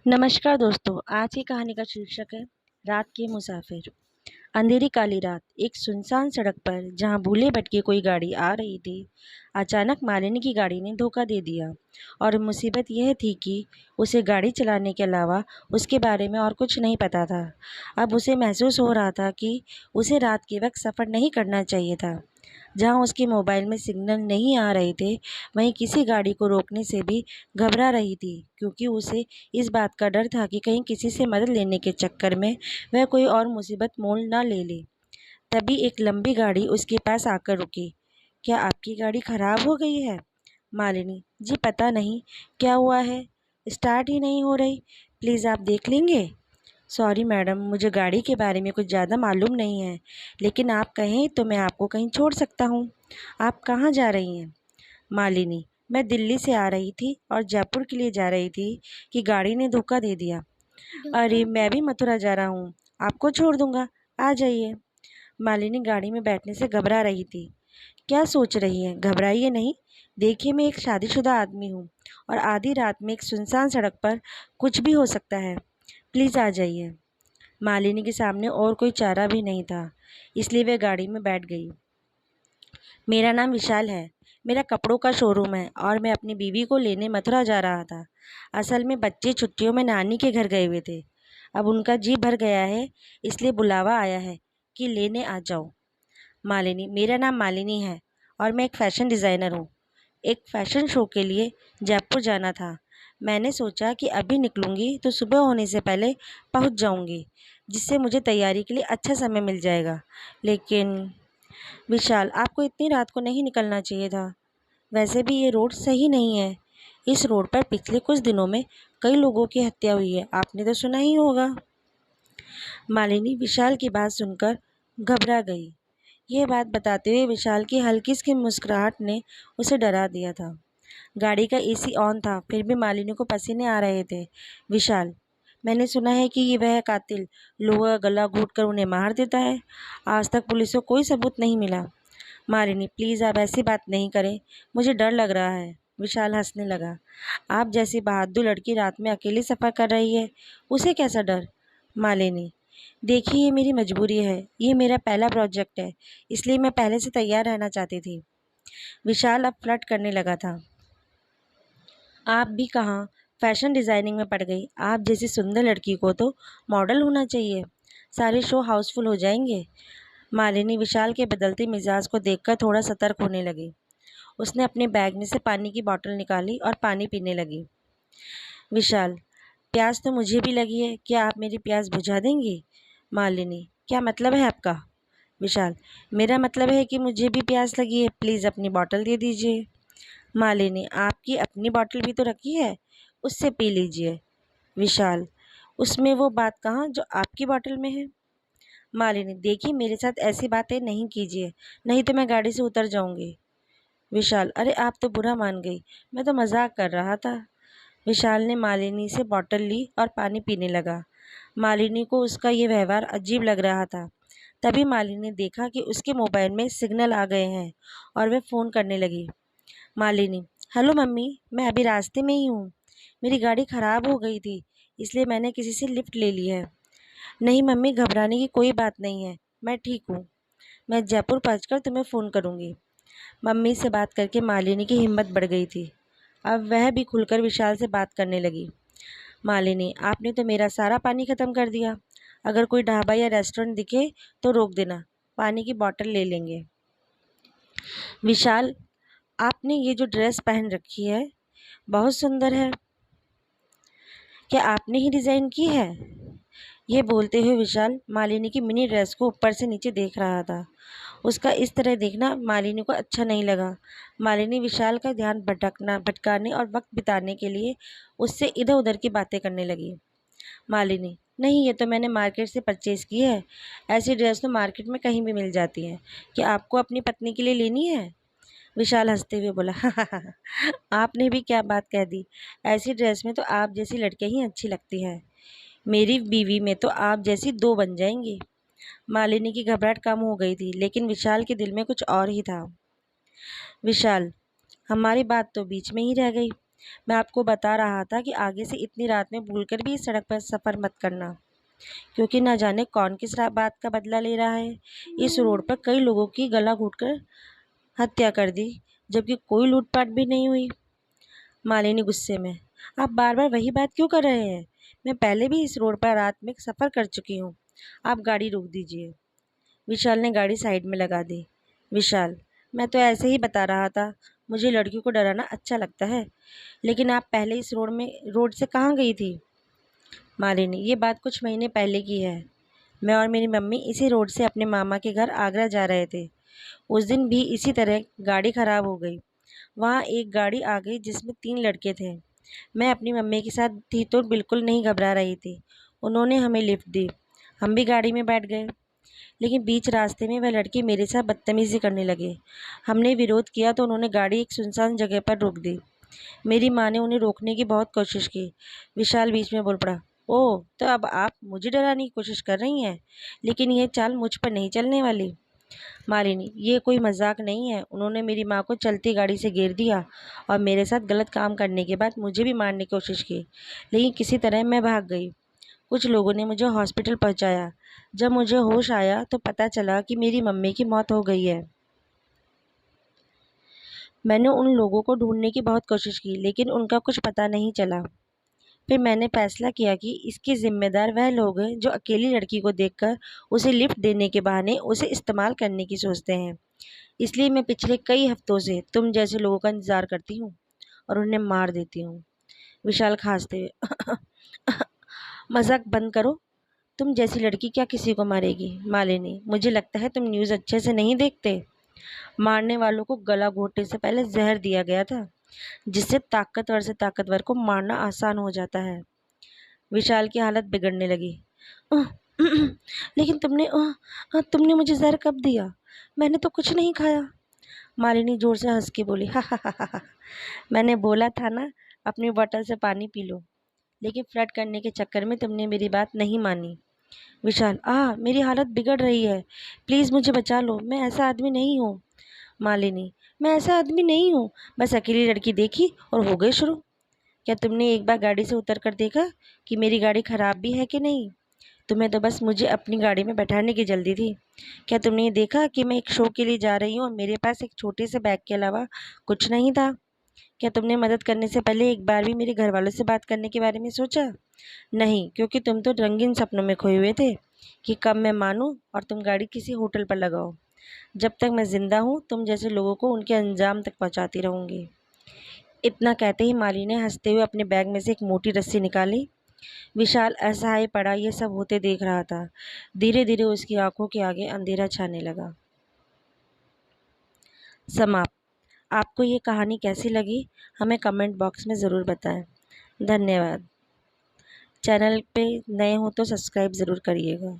नमस्कार दोस्तों। आज की कहानी का शीर्षक है रात के मुसाफिर। अंधेरी काली रात एक सुनसान सड़क पर जहां भूले भटके कोई गाड़ी आ रही थी, अचानक मालिनी की गाड़ी ने धोखा दे दिया। और मुसीबत यह थी कि उसे गाड़ी चलाने के अलावा उसके बारे में और कुछ नहीं पता था। अब उसे महसूस हो रहा था कि उसे रात के वक्त सफ़र नहीं करना चाहिए था। जहां उसके मोबाइल में सिग्नल नहीं आ रहे थे, वहीं किसी गाड़ी को रोकने से भी घबरा रही थी, क्योंकि उसे इस बात का डर था कि कहीं किसी से मदद लेने के चक्कर में वह कोई और मुसीबत मोल न ले ले। तभी एक लंबी गाड़ी उसके पास आकर रुकी। क्या आपकी गाड़ी खराब हो गई है? मालिनी जी पता नहीं क्या हुआ है, स्टार्ट ही नहीं हो रही। प्लीज़ आप देख लेंगे? सॉरी मैडम, मुझे गाड़ी के बारे में कुछ ज़्यादा मालूम नहीं है, लेकिन आप कहें तो मैं आपको कहीं छोड़ सकता हूँ। आप कहाँ जा रही हैं? मालिनी मैं दिल्ली से आ रही थी और जयपुर के लिए जा रही थी कि गाड़ी ने धोखा दे दिया। अरे मैं भी मथुरा जा रहा हूँ, आपको छोड़ दूंगा, आ जाइए। मालिनी गाड़ी में बैठने से घबरा रही थी। क्या सोच रही हैं? घबराइए नहीं। देखिए मैं एक शादीशुदा आदमी हूँ और आधी रात में एक सुनसान सड़क पर कुछ भी हो सकता है। प्लीज़ आ जाइए। मालिनी के सामने और कोई चारा भी नहीं था, इसलिए वह गाड़ी में बैठ गई। मेरा नाम विशाल है। मेरा कपड़ों का शोरूम है और मैं अपनी बीवी को लेने मथुरा जा रहा था। असल में बच्चे छुट्टियों में नानी के घर गए हुए थे। अब उनका जी भर गया है, इसलिए बुलावा आया है कि लेने आ जाओ। मालिनी मेरा नाम मालिनी है और मैं एक फ़ैशन डिज़ाइनर हूँ। एक फ़ैशन शो के लिए जयपुर जाना था। मैंने सोचा कि अभी निकलूँगी तो सुबह होने से पहले पहुँच जाऊँगी, जिससे मुझे तैयारी के लिए अच्छा समय मिल जाएगा। लेकिन विशाल, आपको इतनी रात को नहीं निकलना चाहिए था। वैसे भी ये रोड सही नहीं है। इस रोड पर पिछले कुछ दिनों में कई लोगों की हत्या हुई है, आपने तो सुना ही होगा। मालिनी विशाल की बात सुनकर घबरा गई। यह बात बताते हुए विशाल की हल्की सी मुस्कुराहट ने उसे डरा दिया था। गाड़ी का एसी ऑन था, फिर भी मालिनी को पसीने आ रहे थे। विशाल, मैंने सुना है कि ये वह कातिल लोगों का गला घोंटकर उन्हें मार देता है। आज तक पुलिस को कोई सबूत नहीं मिला। मालिनी प्लीज़ आप ऐसी बात नहीं करें, मुझे डर लग रहा है। विशाल हंसने लगा। आप जैसी बहादुर लड़की रात में अकेली सफ़र कर रही है, उसे कैसा डर? मालिनी देखिए ये मेरी मजबूरी है, ये मेरा पहला प्रोजेक्ट है, इसलिए मैं पहले से तैयार रहना चाहती थी। विशाल अब फ्लर्ट करने लगा था। आप भी कहाँ फैशन डिज़ाइनिंग में पड़ गई? आप जैसी सुंदर लड़की को तो मॉडल होना चाहिए, सारे शो हाउसफुल हो जाएंगे। मालिनी विशाल के बदलते मिजाज को देखकर थोड़ा सतर्क होने लगी। उसने अपने बैग में से पानी की बोतल निकाली और पानी पीने लगी। विशाल, प्यास तो मुझे भी लगी है, क्या आप मेरी प्यास बुझा देंगी? मालिनी क्या मतलब है आपका? विशाल मेरा मतलब है कि मुझे भी प्यास लगी है, प्लीज़ अपनी बोतल दे दीजिए। मालिनी आपकी अपनी बोतल भी तो रखी है, उससे पी लीजिए। विशाल उसमें वो बात कहाँ जो आपकी बोतल में है। मालिनी देखिए मेरे साथ ऐसी बातें नहीं कीजिए, नहीं तो मैं गाड़ी से उतर जाऊंगी। विशाल अरे आप तो बुरा मान गई, मैं तो मजाक कर रहा था। विशाल ने मालिनी से बोतल ली और पानी पीने लगा। मालिनी को उसका ये व्यवहार अजीब लग रहा था। तभी मालिनी ने देखा कि उसके मोबाइल में सिग्नल आ गए हैं और वह फ़ोन करने लगी। मालिनी हेलो मम्मी, मैं अभी रास्ते में ही हूँ। मेरी गाड़ी ख़राब हो गई थी, इसलिए मैंने किसी से लिफ्ट ले ली है। नहीं मम्मी, घबराने की कोई बात नहीं है, मैं ठीक हूँ। मैं जयपुर पहुँचकर तुम्हें फ़ोन करूँगी। मम्मी से बात करके मालिनी की हिम्मत बढ़ गई थी। अब वह भी खुलकर विशाल से बात करने लगी। मालिनी आपने तो मेरा सारा पानी ख़त्म कर दिया। अगर कोई ढाबा या रेस्टोरेंट दिखे तो रोक देना, पानी की बोतल ले लेंगे। विशाल आपने ये जो ड्रेस पहन रखी है बहुत सुंदर है, क्या आपने ही डिज़ाइन की है? ये बोलते हुए विशाल मालिनी की मिनी ड्रेस को ऊपर से नीचे देख रहा था। उसका इस तरह देखना मालिनी को अच्छा नहीं लगा। मालिनी विशाल का ध्यान भटकाने और वक्त बिताने के लिए उससे इधर उधर की बातें करने लगी। मालिनी नहीं, ये तो मैंने मार्केट से परचेज़ की है। ऐसी ड्रेस तो मार्केट में कहीं भी मिल जाती है। क्या आपको अपनी पत्नी के लिए लेनी है? विशाल हंसते हुए बोला आपने भी क्या बात कह दी। ऐसी ड्रेस में तो आप जैसी लड़कियां ही अच्छी लगती हैं। मेरी बीवी में तो आप जैसी दो बन जाएंगी। मालिनी की घबराहट कम हो गई थी, लेकिन विशाल के दिल में कुछ और ही था। विशाल हमारी बात तो बीच में ही रह गई। मैं आपको बता रहा था कि आगे से इतनी रात में भूलकर भी इस सड़क पर सफ़र मत करना, क्योंकि ना जाने कौन किस बात का बदला ले रहा है। इस रोड पर कई लोगों की गला घोंटकर हत्या कर दी, जबकि कोई लूटपाट भी नहीं हुई। मालिनी गुस्से में, आप बार बार वही बात क्यों कर रहे हैं? मैं पहले भी इस रोड पर रात में सफ़र कर चुकी हूँ। आप गाड़ी रोक दीजिए। विशाल ने गाड़ी साइड में लगा दी। विशाल, मैं तो ऐसे ही बता रहा था। मुझे लड़कियों को डराना अच्छा लगता है, लेकिन आप पहले इस रोड से कहाँ गई थी? मालिनी, ये बात कुछ महीने पहले की है। मैं और मेरी मम्मी इसी रोड से अपने मामा के घर आगरा जा रहे थे। उस दिन भी इसी तरह गाड़ी खराब हो गई। वहाँ एक गाड़ी आ गई जिसमें 3 लड़के थे। मैं अपनी मम्मी के साथ थी तो बिल्कुल नहीं घबरा रही थी। उन्होंने हमें लिफ्ट दी। हम भी गाड़ी में बैठ गए, लेकिन बीच रास्ते में वह लड़के मेरे साथ बदतमीज़ी करने लगे। हमने विरोध किया तो उन्होंने गाड़ी एक सुनसान जगह पर रोक दी। मेरी माँ ने उन्हें रोकने की बहुत कोशिश की। विशाल बीच में बोल पड़ा, ओह, तो अब आप मुझे डराने की कोशिश कर रही हैं, लेकिन यह चाल मुझ पर नहीं चलने वाली। मालिनी, ये कोई मजाक नहीं है। उन्होंने मेरी माँ को चलती गाड़ी से घेर दिया और मेरे साथ गलत काम करने के बाद मुझे भी मारने की कोशिश की, लेकिन किसी तरह मैं भाग गई। कुछ लोगों ने मुझे हॉस्पिटल पहुँचाया। जब मुझे होश आया तो पता चला कि मेरी मम्मी की मौत हो गई है। मैंने उन लोगों को ढूंढने की बहुत कोशिश की, लेकिन उनका कुछ पता नहीं चला। फिर मैंने फैसला किया कि इसके जिम्मेदार वह लोग हैं जो अकेली लड़की को देखकर उसे लिफ्ट देने के बहाने उसे इस्तेमाल करने की सोचते हैं। इसलिए मैं पिछले कई हफ्तों से तुम जैसे लोगों का इंतजार करती हूँ और उन्हें मार देती हूँ। विशाल खांसते हुए, मजाक बंद करो। तुम जैसी लड़की क्या किसी को मारेगी? मालिनी, मुझे लगता है तुम न्यूज़ अच्छे से नहीं देखते। मारने वालों को गला घोंटने से पहले जहर दिया गया था, जिससे ताकतवर से ताकतवर को मारना आसान हो जाता है। विशाल की हालत बिगड़ने लगी। "उह, लेकिन तुमने मुझे जहर कब दिया? मैंने तो कुछ नहीं खाया। मालिनी जोर से हंस के बोली, हा हा हा हा हा। मैंने बोला था ना, अपनी बोतल से पानी पी लो, लेकिन फ्लर्ट करने के चक्कर में तुमने मेरी बात नहीं मानी। विशाल, मेरी हालत बिगड़ रही है। प्लीज़ मुझे बचा लो, मैं ऐसा आदमी नहीं हूँ। मालिनी, मैं ऐसा आदमी नहीं हूँ। बस अकेली लड़की देखी और हो गए शुरू। क्या तुमने एक बार गाड़ी से उतर कर देखा कि मेरी गाड़ी खराब भी है कि नहीं? तुम्हें तो बस मुझे अपनी गाड़ी में बैठाने की जल्दी थी। क्या तुमने ये देखा कि मैं एक शो के लिए जा रही हूँ और मेरे पास एक छोटे से बैग के अलावा कुछ नहीं था? क्या तुमने मदद करने से पहले एक बार भी मेरे घर वालों से बात करने के बारे में सोचा? नहीं, क्योंकि तुम तो रंगीन सपनों में खोए हुए थे कि कब मैं मानूं और तुम गाड़ी किसी होटल पर लगाओ। जब तक मैं जिंदा हूँ, तुम जैसे लोगों को उनके अंजाम तक पहुँचाती रहूँगी। इतना कहते ही माली ने हंसते हुए अपने बैग में से एक मोटी रस्सी निकाली। विशाल असहाय पड़ा ये सब होते देख रहा था। धीरे धीरे उसकी आंखों के आगे अंधेरा छाने लगा। समाप्त। आपको ये कहानी कैसी लगी, हमें कमेंट बॉक्स में ज़रूर बताएं। धन्यवाद। चैनल पे नए हो तो सब्सक्राइब ज़रूर करिएगा।